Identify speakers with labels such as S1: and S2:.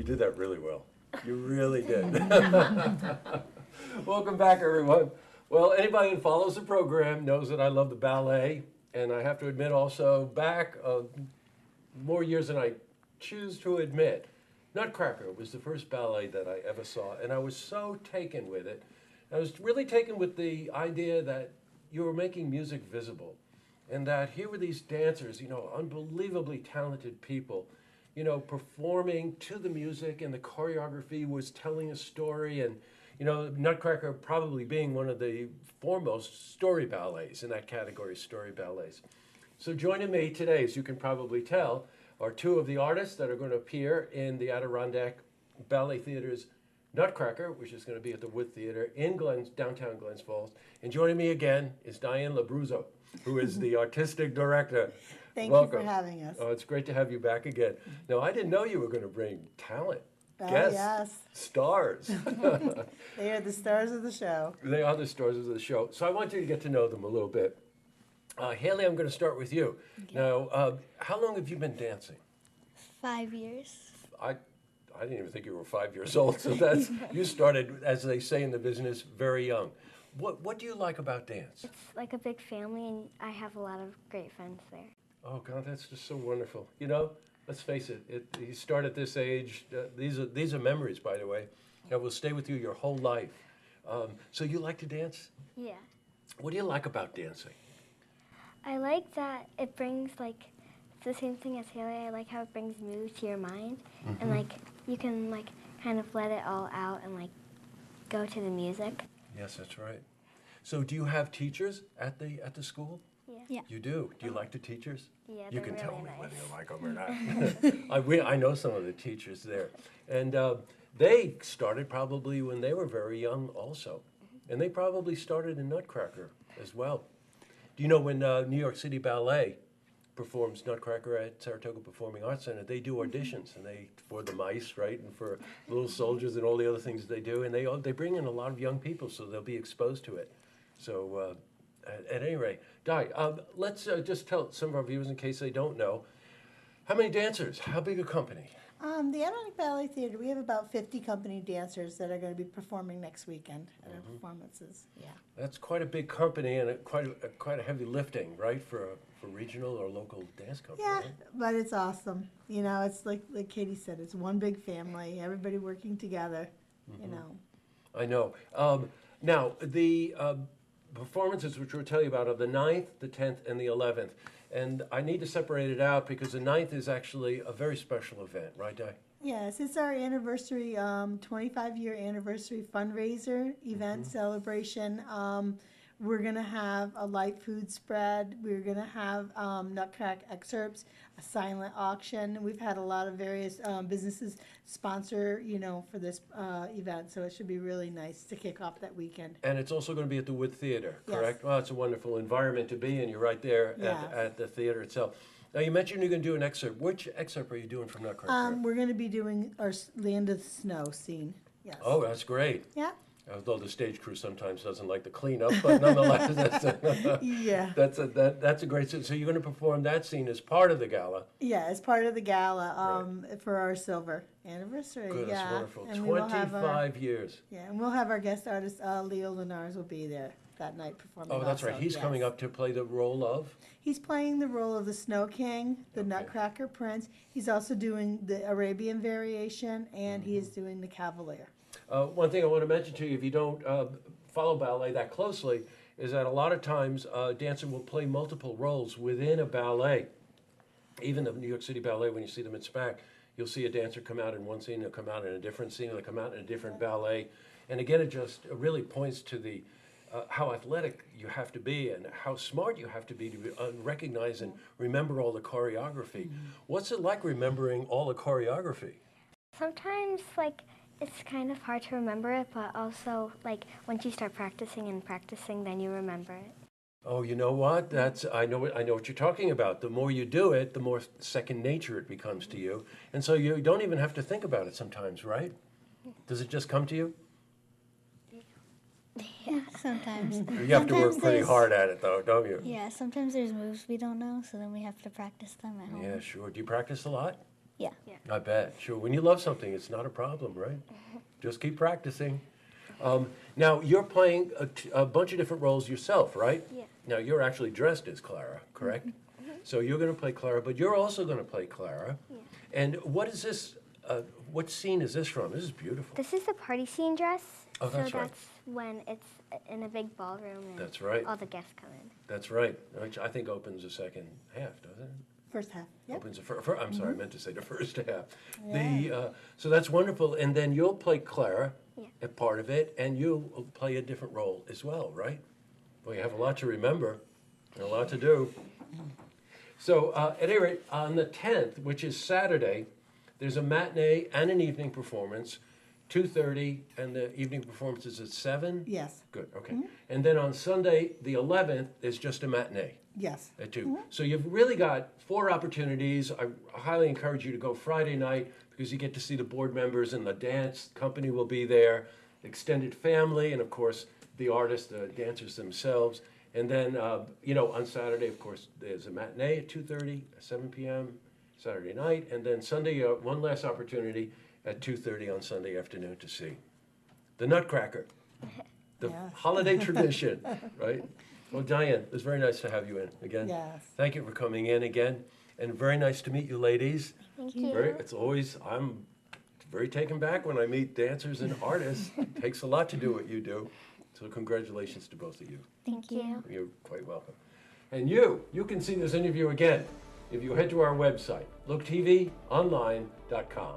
S1: did that really well. You really did. Welcome back, everyone. Well, anybody who follows the program knows that I love the ballet, and I have to admit also, back more years than I choose to admit, Nutcracker was the first ballet that I ever saw, and I was so taken with it. I was really taken with the idea that you were making music visible, and that here were these dancers, you know, unbelievably talented people, you know, performing to the music, and the choreography was telling a story, and, you know, Nutcracker probably being one of the foremost story ballets in that category, story ballets. So joining me today, as you can probably tell, are two of the artists that are going to appear in the Adirondack Ballet Theater's Nutcracker, which is going to be at the Wood Theater in downtown Glens Falls. And joining me again is Diane LaBruzzo, who is the artistic director.
S2: Thank
S1: Welcome.
S2: you for having us.
S1: Oh, it's great to have you back again. Now, I didn't know you were going to bring talent, guests,
S2: yes.
S1: stars.
S2: They are the stars of the show.
S1: They are the stars of the show. So I want you to get to know them a little bit. Haley, I'm going to start with you.
S3: Okay.
S1: Now, how long have you been dancing?
S3: 5 years.
S1: I didn't even think you were 5 years old. So that's you started, as they say in the business, very young. What do you like about dance?
S3: It's like a big family, and I have a lot of great friends there.
S1: Oh God, that's just so wonderful. You know, let's face it. You start at this age. These are memories, by the way, that will stay with you your whole life. So you like to dance?
S3: Yeah.
S1: What do you like about dancing?
S3: I like that it brings, like, the same thing as Haley. I like how it brings mood to your mind, and, like, you can, like, kind of let it all out and, like, go to the music.
S1: Yes, that's right. So do you have teachers at the school?
S3: Yeah.
S1: You do? Do you like the teachers?
S3: Yeah,
S1: You
S3: they're
S1: can tell
S3: really
S1: me
S3: nice.
S1: whether you like them or not. I know some of the teachers there. And they started probably when they were very young also. And they probably started in Nutcracker as well. Do you know when New York City Ballet performs Nutcracker at Saratoga Performing Arts Center, they do auditions, and for the mice, right, and for little soldiers and all the other things they do, and they bring in a lot of young people, so they'll be exposed to it. So at any rate, Di, let's just tell some of our viewers, in case they don't know, how many dancers, how big a company?
S2: The Adirondack Ballet Theater, we have about 50 company dancers that are going to be performing next weekend at our performances. Yeah.
S1: That's quite a big company and quite a heavy lifting, right, for regional or local dance company.
S2: Yeah,
S1: right?
S2: but it's awesome. You know, it's like Katie said, it's one big family, everybody working together, you know.
S1: I know. Now, the performances which we'll tell you about are the 9th, the 10th, and the 11th. And I need to separate it out because the 9th is actually a very special event, right, Di?
S2: Yes, it's our anniversary, 25-year anniversary fundraiser event celebration. We're going to have a light food spread. We're going to have Nutcracker excerpts, a silent auction. We've had a lot of various businesses sponsor, you know, for this event, so it should be really nice to kick off that weekend.
S1: And it's also going to be at the Wood Theater, correct?
S2: Yes.
S1: Well, it's a wonderful environment to be in. You're right there at the theater itself. Now, you mentioned you're going to do an excerpt. Which excerpt are you doing from Nutcracker?
S2: We're going to be doing our Land of the Snow scene. Yes.
S1: Oh, that's great.
S2: Yeah.
S1: Although the stage crew sometimes doesn't like the cleanup, but nonetheless,
S2: Yeah.
S1: that's a great scene. So you're going to perform that scene as part of the gala.
S2: Yeah, as part of the gala for our silver anniversary.
S1: Good,
S2: yeah.
S1: that's wonderful.
S2: And we will have
S1: 25 years.
S2: Yeah, and we'll have our guest artist, Leo Linares, will be there that night performing.
S1: Oh, that's right.
S2: also.
S1: He's
S2: Yes.
S1: coming up to play the role of?
S2: He's playing the role of the Snow King, the Nutcracker Prince. He's also doing the Arabian variation, and he is doing the Cavalier.
S1: One thing I want to mention to you, if you don't follow ballet that closely, is that a lot of times a dancer will play multiple roles within a ballet. Even the New York City Ballet, when you see them at SPAC, you'll see a dancer come out in one scene, they'll come out in a different scene, they'll come out in a different ballet. And again, it just really points to the how athletic you have to be and how smart you have to be to recognize and remember all the choreography. What's it like remembering all the choreography?
S3: Sometimes, like, it's kind of hard to remember it, but also, like, once you start practicing and practicing, then you remember it.
S1: Oh, you know what? I know what you're talking about. The more you do it, the more second nature it becomes to you. And so you don't even have to think about it sometimes, right? Does it just come to you?
S4: Yeah, sometimes.
S1: You have to work pretty hard at it, though, don't you?
S4: Yeah, sometimes there's moves we don't know, so then we have to practice them at home.
S1: Yeah, sure. Do you practice a lot?
S4: Yeah.
S1: I bet. Sure. When you love something, it's not a problem, right? Just keep practicing. Now, you're playing a bunch of different roles yourself, right?
S3: Yeah.
S1: Now, you're actually dressed as Clara, correct? So you're going to play Clara, but you're also going to play Clara.
S3: Yeah.
S1: And what is this? What scene is this from? This is beautiful.
S3: This is the party scene dress.
S1: Oh, that's
S3: so
S1: right.
S3: that's when it's in a big ballroom and
S1: That's right.
S3: all the guests come in.
S1: That's right. Which I think opens the second half, doesn't it?
S2: First half. Yep.
S1: Opens the I'm sorry, I meant to say the first half.
S2: Yeah.
S1: So that's wonderful. And then you'll play Clara,
S3: Yeah.
S1: a part of it, and you'll play a different role as well, right? Well, you have a lot to remember and a lot to do. So at any rate, on the 10th, which is Saturday, there's a matinee and an evening performance, 2:30, and the evening performance is at 7?
S2: Yes.
S1: Good, okay. And then on Sunday, the 11th, is just a matinee
S2: Yes.
S1: at 2. So you've really got 4 opportunities. I highly encourage you to go Friday night because you get to see the board members and the dance company will be there, extended family, and of course, the artists, the dancers themselves. And then, on Saturday, of course, there's a matinee at 2:30, 7 p.m. Saturday night, and then Sunday, one last opportunity at 2:30 on Sunday afternoon to see the Nutcracker, the
S2: Yes.
S1: holiday tradition, right? Well, Diane, it was very nice to have you in again.
S2: Yes.
S1: Thank you for coming in again, and very nice to meet you, ladies.
S3: Thank you.
S1: I'm very taken back when I meet dancers and artists. It takes a lot to do what you do. So congratulations to both of you.
S3: Thank you.
S1: You're quite welcome. And you can see this interview again if you head to our website, looktvonline.com.